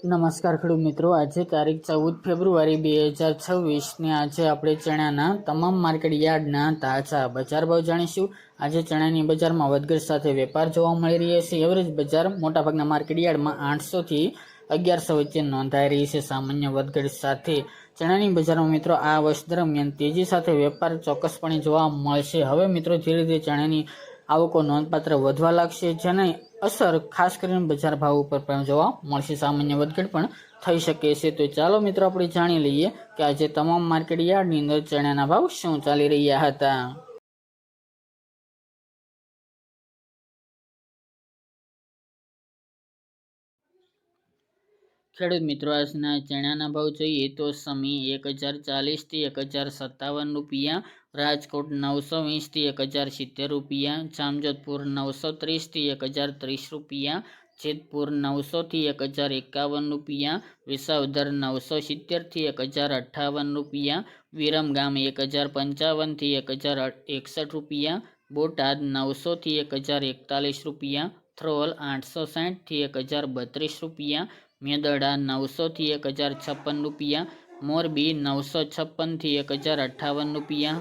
નમસ્કાર ખેડૂત મિત્રો, આજે તારીખ 14 ફેબ્રુઆરી 2026 ને આજે આપણે ચણાના તમામ માર્કેટ યાર્ડના તાજા બજાર ભાવ જાણીશું। આજે ચણાની બજારમાં વધઘટ સાથે વેપાર જોવા મળી રહ્યો છે। એવરેજ બજાર મોટાભાગના માર્કેટ યાર્ડમાં 800 થી 1100 વચ્ચે નોંધાઈ રહી છે। સામાન્ય વધઘટ સાથે ચણાની બજારમાં મિત્રો આ વર્ષ દરમિયાન તેજી સાથે વેપાર ચોક્કસપણે જોવા મળશે। હવે મિત્રો ધીરે ધીરે ચણાની આવકો નોંધપાત્ર વધવા લાગશે, જેની અસર ખાસ કરીને બજાર ભાવ ઉપર પણ જોવા મળશે। સામાન્ય વધઘટ પણ થઈ શકે છે। તો ચાલો મિત્રો આપણે જાણી લઈએ કે આજે તમામ માર્કેટ યાર્ડની અંદર ચણાના ભાવ શું ચાલી રહ્યા હતા। ખેડૂત મિત્રો, આજના ચણાના ભાવ જોઈએ તો સમી 1040 થી 1057 રૂપિયા, રાજકોટ 920 થી 1070 રૂપિયા, જામજોધપુર 930 થી 1030 રૂપિયા, જેતપુર 900 થી 1051 રૂપિયા, વિસાવદર 970 થી 1058 રૂપિયા, વિરમગામ 1055 થી 1061 રૂપિયા, બોટાદ 900 થી 1041 રૂપિયા, થ્રોલ 860 થી 1032 રૂપિયા, મેદરડા 900 થી 1056 રૂપિયા, મોરબી 956 થી 1058 રૂપિયા,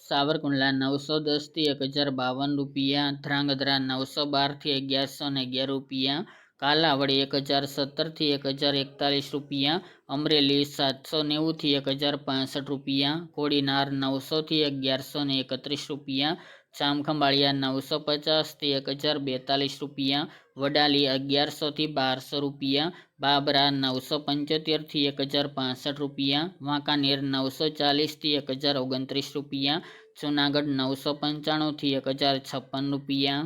સાવરકુંડલા 910 થી 1052 રૂપિયા, ધ્રાંગધ્રા 912 થી 1111 રૂપિયા, કાલાવડ 1017 થી 1041 રૂપિયા, અમરેલી 790 થી 1065 રૂપિયા, કોડીનાર 900 થી 1131 રૂપિયા, જામખંભાળિયા 950 થી 1042 રૂપિયા, વડાલી 1100 થી 1200 રૂપિયા, બાબરા 975 થી 1065 રૂપિયા, વાંકાનેર 940 થી 1029 રૂપિયા, જૂનાગઢ 995 થી 1056 રૂપિયા,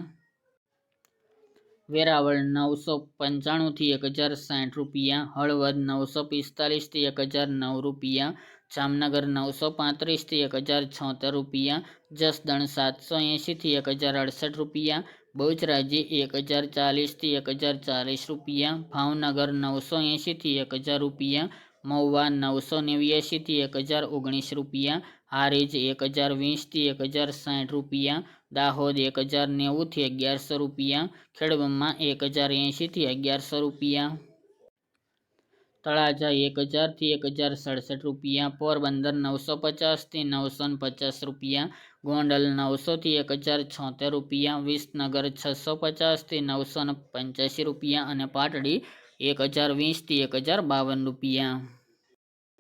વેરાવળ 995 થી 1060 રૂપિયા, હળવદ 945 થી 1009 રૂપિયા, જામનગર 935 થી 1076 રૂપિયા, જસદણ 780 થી 1068 રૂપિયા, બહુચરાજી 1040 થી 1040 રૂપિયા, ભાવનગર 980 થી 1000 રૂપિયા, મહુવા 989 થી 1019 રૂપિયા, હારીજ 1020 થી 1060 રૂપિયા, દાહોદ 1090 થી 1100 રૂપિયા, ખેડબ્રહ્મા 1080 થી 1100 રૂપિયા, તળાજા 1000 થી 1067 રૂપિયા, પોરબંદર 950 થી 950 રૂપિયા, ગોંડલ 900 થી 1076 રૂપિયા, વિસનગર 650 થી 985 રૂપિયા અને પાટડી 1020 થી 1052 રૂપિયા।